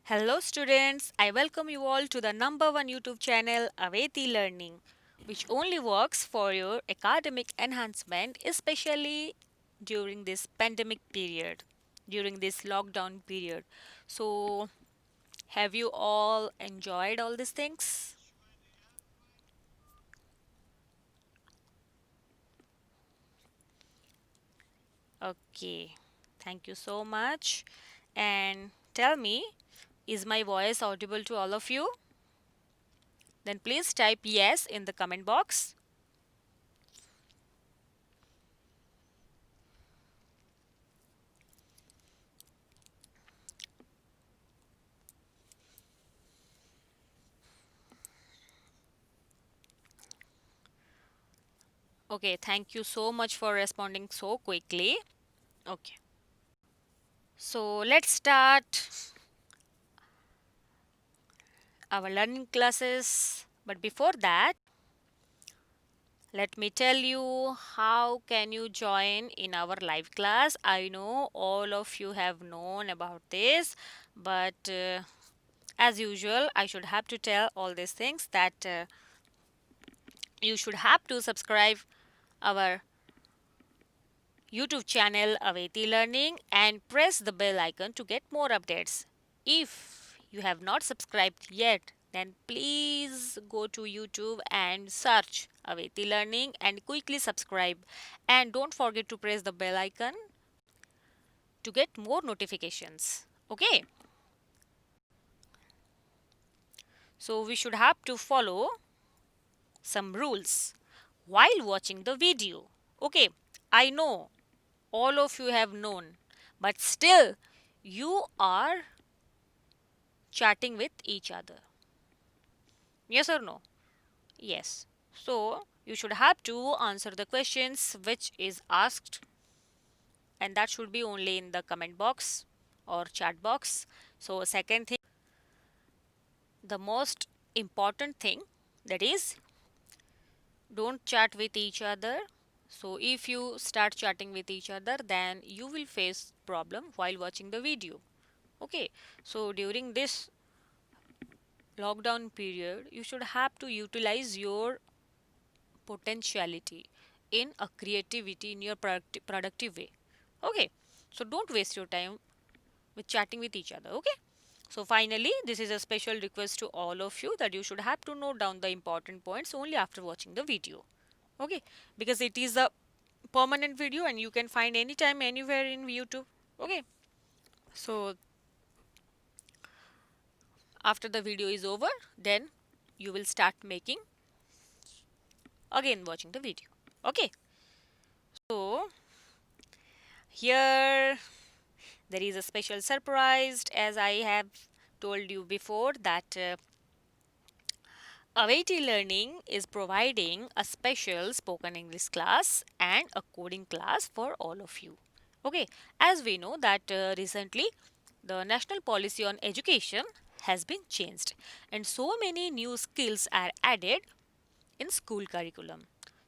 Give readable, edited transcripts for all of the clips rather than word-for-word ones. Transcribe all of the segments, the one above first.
Hello, students. I welcome you all to the number one YouTube channel, Aveti Learning, which only works for your academic enhancement, especially during this pandemic period, during this lockdown period. So, have you all enjoyed all these things? Okay, thank you so much. And tell me, is my voice audible to all of you? Then please type yes in the comment box. Okay, thank you so much for responding so quickly. Okay, so let's start our learning classes. But before that, let me tell you how can you join in our live class. I know all of you have known about this, but as usual, I should have to tell all these things that you should have to subscribe our YouTube channel Aveti Learning and press the bell icon to get more updates. If you have not subscribed yet, then please go to YouTube and search Aveti Learning and quickly subscribe. And don't forget to press the bell icon to get more notifications. Okay, so we should have to follow some rules while watching the video. Okay, I know all of you have known, but still you are chatting with each other. Yes or no? Yes. So you should have to answer the questions which is asked, and that should be only in the comment box or chat box. So second thing, the most important thing, that is, don't chat with each other. So if you start chatting with each other, then you will face problem while watching the video. Okay, so during this lockdown period, you should have to utilize your potentiality in a creativity in your productive way. Okay, so don't waste your time with chatting with each other. Okay, so finally, this is a special request to all of you that you should have to note down the important points only after watching the video. Okay, because it is a permanent video and you can find anytime anywhere in YouTube. Okay, so after the video is over, then you will start making again watching the video. Okay, so here there is a special surprise, as I have told you before, that Aveti Learning is providing a special spoken English class and a coding class for all of you. Okay, as we know that recently the national policy on education has been changed and so many new skills are added in school curriculum.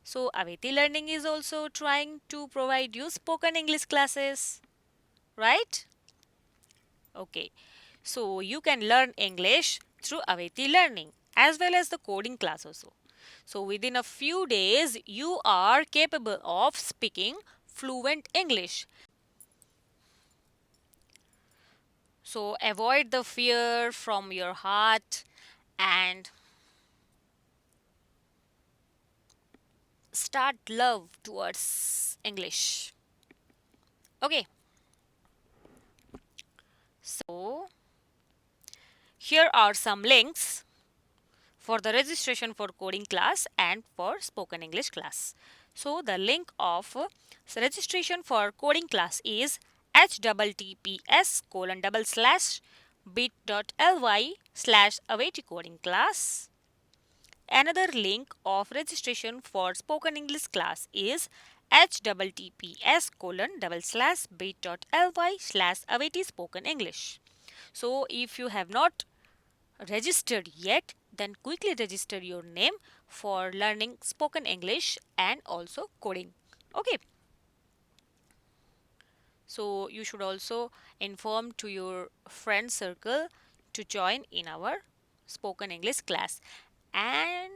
So Aveti Learning is also trying to provide you spoken English classes, right? Okay, so you can learn English through Aveti Learning as well as the coding class also. So within a few days, you are capable of speaking fluent English. So avoid the fear from your heart and start love towards English. Okay, so here are some links for the registration for coding class and for spoken English class. So the link of registration for coding class is https colon double slash bit.ly slash await coding class. Another link of registration for spoken English class is https colon double slash bit.ly slash await spoken English. So if you have not registered yet, then quickly register your name for learning spoken English and also coding. Okay, so you should also inform to your friend circle to join in our spoken English class, and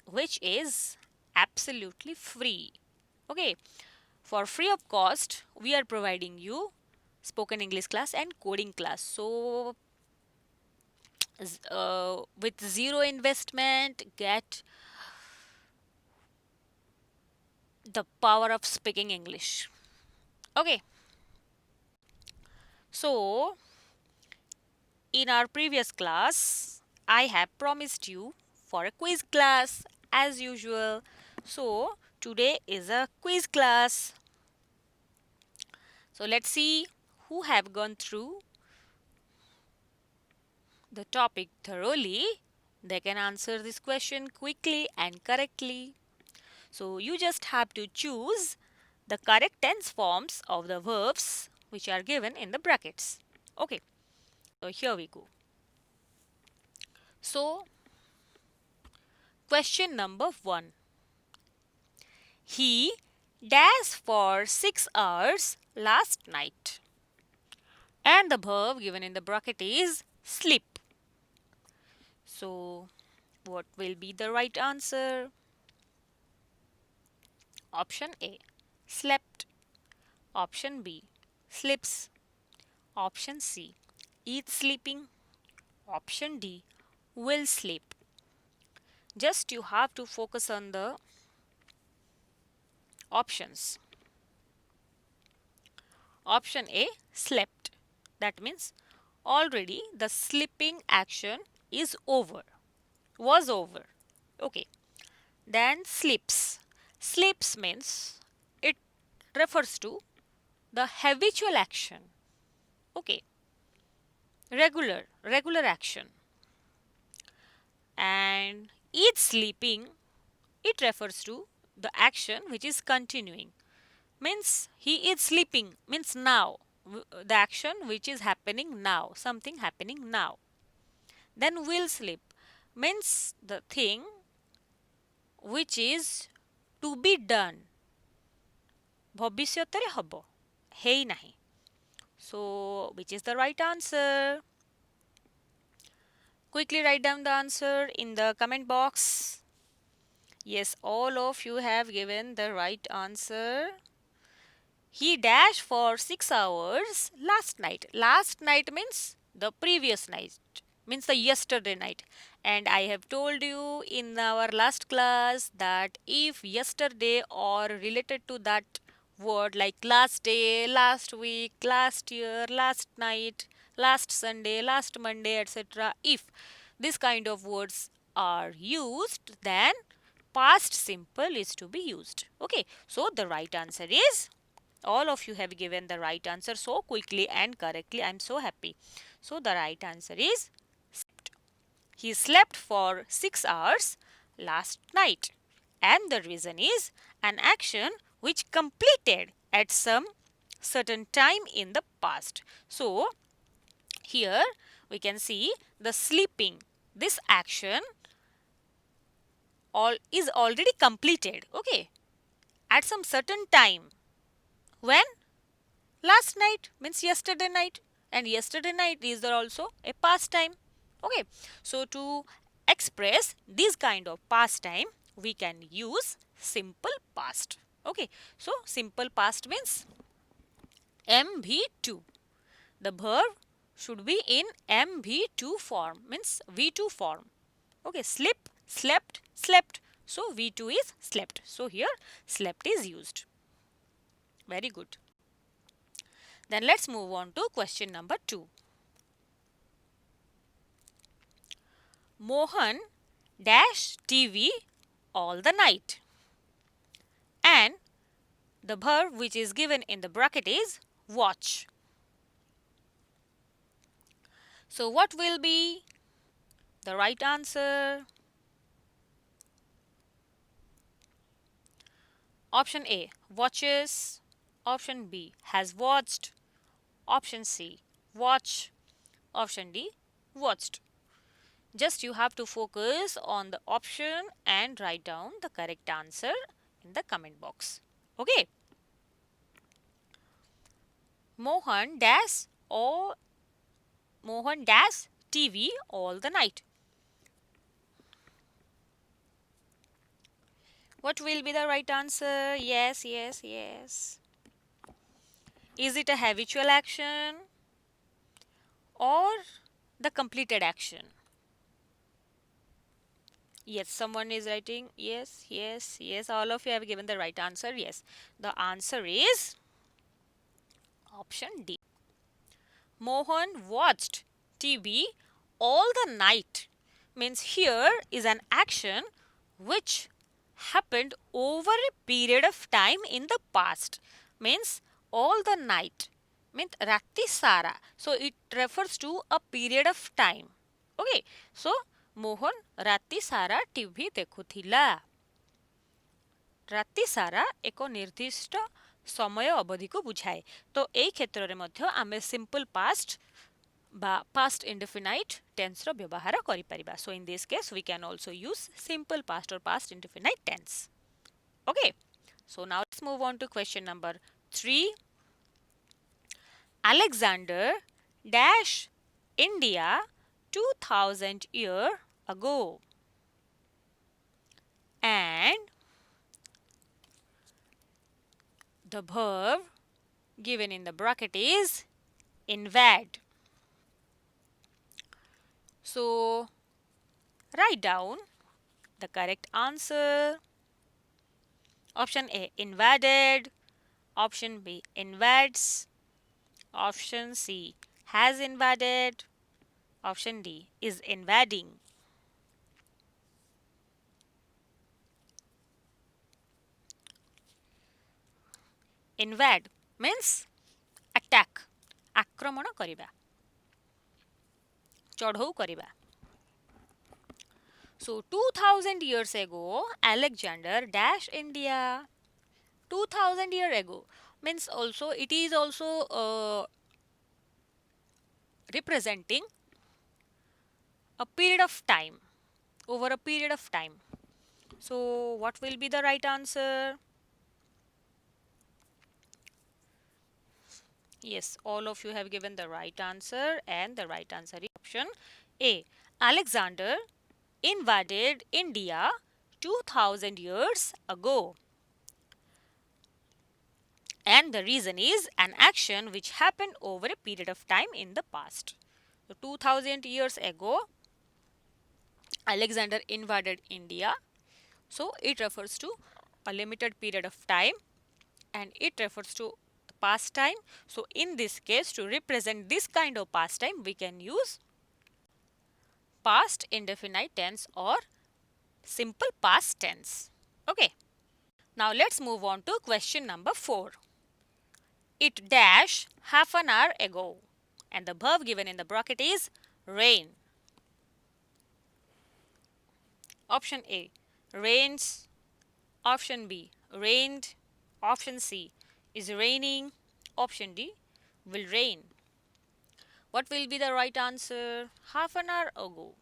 which is absolutely free. Okay, for free of cost, we are providing you spoken English class and coding class. So, with zero investment, get the power of speaking English. Okay, so in our previous class, I have promised you for a quiz class as usual. So, today is a quiz class. So, let's see who have gone through the topic thoroughly. They can answer this question quickly and correctly. So, you just have to choose the correct tense forms of the verbs which are given in the brackets. Okay, so here we go. So, question number 1. He dashed for 6 hours last night. And the verb given in the bracket is sleep. So, what will be the right answer? Option A, slept. Option B, sleeps. Option C, eats sleeping. Option D, will sleep. Just you have to focus on the options. Option A, slept. That means already the sleeping action is over, was over. Okay. Then sleeps. Sleeps means it refers to the habitual action. Okay. Regular action. And eats sleeping, it refers to the action which is continuing. Means he is sleeping, means now. The action which is happening now, something happening now. Then will sleep means the thing which is to be done. ଭବିଷ୍ୟତରେ ହବ, ହେଇନାହିଁ. So, which is the right answer? Quickly write down the answer in the comment box. Yes, all of you have given the right answer. He dashed for 6 hours last night. Last night means the previous night, means the yesterday night. And I have told you in our last class that if yesterday or related to that word like last day, last week, last year, last night, last Sunday, last Monday, etc., if this kind of words are used, then past simple is to be used. Okay, so the right answer is, all of you have given the right answer so quickly and correctly. I am so happy. So the right answer is slept. He slept for 6 hours last night. And the reason is an action which completed at some certain time in the past. So here we can see the sleeping. This action is already completed. Okay. At some certain time. When? Last night means yesterday night, and yesterday night is also a past time. Okay, so to express this kind of past time, we can use simple past. Okay, so simple past means MV2. The verb should be in MV2 form, means V2 form. Okay, sleep, slept, slept. So V2 is slept. So here slept is used. Very good. Then let's move on to question number 2. Mohan dash TV all the night. And the verb which is given in the bracket is watch. So what will be the right answer? Option A, watches. Option B, has watched. Option C, watch. Option D, watched. Just you have to focus on the option and write down the correct answer in the comment box. Okay. Mohan dash all Mohan dash TV all the night. What will be the right answer? Yes, yes, yes. Is it a habitual action or the completed action? Yes, someone is writing. Yes, yes, yes. All of you have given the right answer. Yes. The answer is option D. Mohan watched TV all the night. Means here is an action which happened over a period of time in the past. Means all the night. Means rati sara. So it refers to a period of time. Okay. So Mohan rati sara TV ଦେଖୁଥିଲା. ରାତି ସାରା ଏକ ନିର୍ଦ୍ଦିଷ୍ଟ ସମୟ ଅବଧିକୁ ବୁଝାଏ ତ ଏଇ କ୍ଷେତ୍ରରେ ମଧ୍ୟ ଆମେ ସିମ୍ପଲ ପାଷ୍ଟ বা past indefinite tense ର ବ୍ୟବହାର କରିପାରିବା so in this case we can also use simple past or past indefinite tense. Okay, so now let's move on to question number 3. Alexander dash India 2000 year ago and the verb given in the bracket is invade. So write down the correct answer. Option A invaded, option B invades, option C has invaded, option D is invading. Invade means attack, ଆକ୍ରମଣ କରିବା, ଚଢ଼ଉ କରିବା. So 2000 years ago Alexander dash India. 2000 years ago means also it is also representing a period of time, over a period of time. So what will be the right answer? Yes, all of you have given the right answer and the right answer is option A. Alexander invaded India 2000 years ago. And the reason is an action which happened over a period of time in the past. So 2000 years ago, Alexander invaded India. So it refers to a limited period of time and it refers to the past time. So in this case, to represent this kind of past time, we can use past indefinite tense or simple past tense. Okay. Now let's move on to question number 4. It dash half an hour ago and the verb given in the bracket is rain. Option A rains, option B rained, option C is raining, option D will rain. What will be the right answer? Half an hour ago.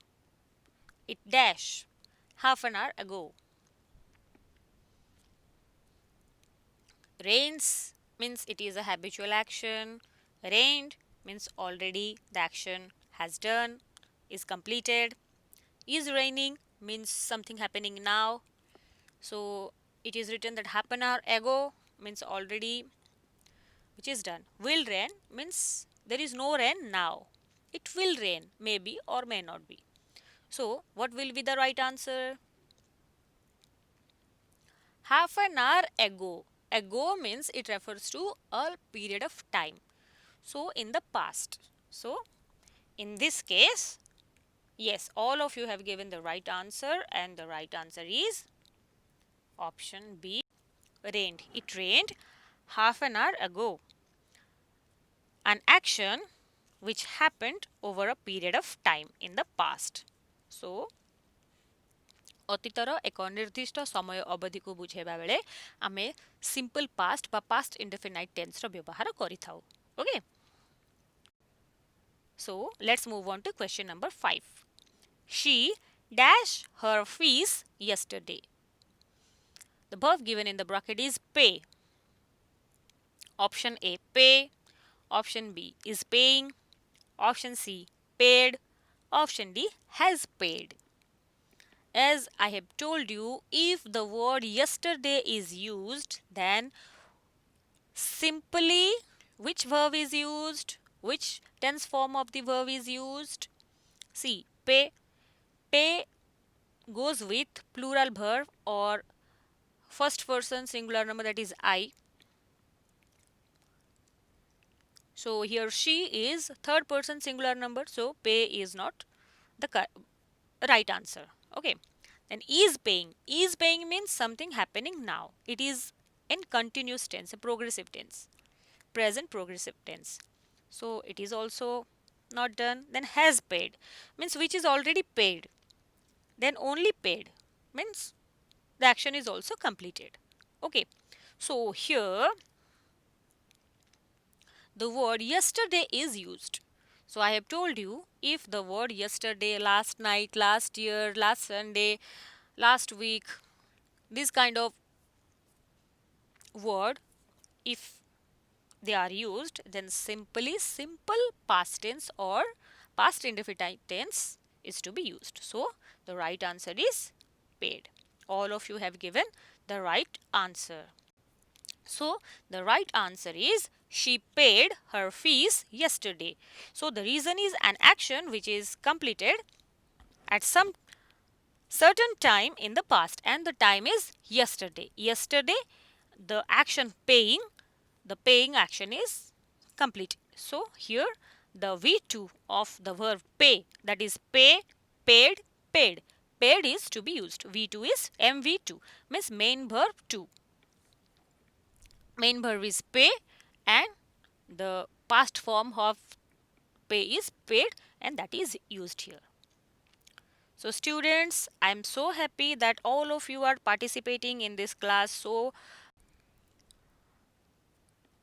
It dash half an hour ago. Rains means it is a habitual action. Rained means already the action has done, is completed. Is raining means something happening now. So it is written that half an hour ago means already which is done. Will rain means there is no rain now. It will rain, maybe or may not be. So what will be the right answer? Half an hour ago. Ago means it refers to a period of time. So in the past. So in this case, yes, all of you have given the right answer and the right answer is option B, rained. It rained half an hour ago. An action which happened over a period of time in the past. So ଅତୀତର ଏକ ନିର୍ଦ୍ଦିଷ୍ଟ ସମୟ ଅବଧିକୁ ବୁଝାଇବା ବେଳେ ଆମେ simple past ବା past indefinite ଟେନ୍ସର ବ୍ୟବହାର କରିଥାଉ. Okay, so let's move on to question number 5. She dashed her fees yesterday. The verb given in the bracket is pay. Option A pay, option B is paying, Option C, paid. Option D, has paid. As I have told you, if the word yesterday is used, then simply which verb is used? Which tense form of the verb is used? See, pay. Pay goes with plural verb or first person singular number, that is I. So here she is third person singular number, so pay is not the right answer. Okay. Then is paying. Is paying means something happening now. It is in continuous tense, a progressive tense, present progressive tense. So it is also not done. Then has paid means which is already paid. Then only paid means the action is also completed. Okay. So here the word yesterday is used. So I have told you, if the word yesterday, last night, last year, last Sunday, last week, this kind of word, if they are used, then simply simple past tense or past indefinite tense is to be used. So the right answer is paid. All of you have given the right answer. So the right answer is she paid her fees yesterday. So the reason is an action which is completed at some certain time in the past, and the time is yesterday. Yesterday the action paying, the paying action is complete. So here the V2 of the verb pay, that is pay, paid, paid. Paid is to be used. V2 is MV2, means main verb 2. Main verb is pay and the past form of pay is paid, and that is used here. So students, I am so happy that all of you are participating in this class. So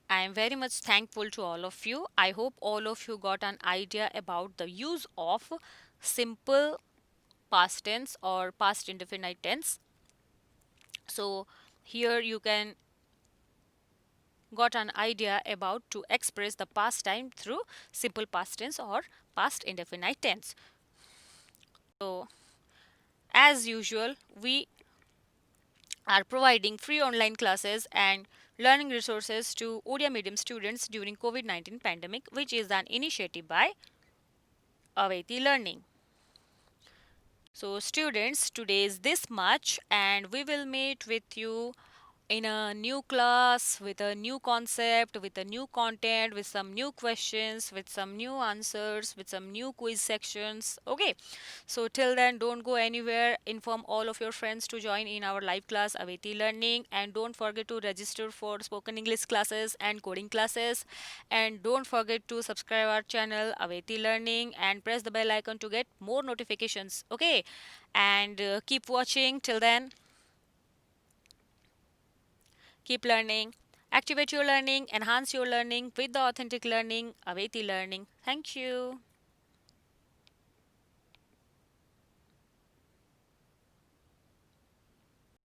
I am very much thankful to all of you. I hope all of you got an idea about the use of simple past tense or past indefinite tense. So here you can got an idea about to express the past time through simple past tense or past indefinite tense. So as usual, we are providing free online classes and learning resources to Odia medium students during COVID-19 pandemic, which is an initiative by Aveti Learning. So students, today is this much, and we will meet with you in a new class with a new concept, with a new content, with some new questions, with some new answers, with some new quiz sections. Okay, so till then, don't go anywhere. Inform all of your friends to join in our live class Aveti Learning, and don't forget to register for spoken English classes and coding classes, and don't forget to subscribe our channel Aveti Learning and press the bell icon to get more notifications. Okay, and keep watching. Till then, keep learning, activate your learning, enhance your learning with the authentic learning, Aveti Learning. Thank you.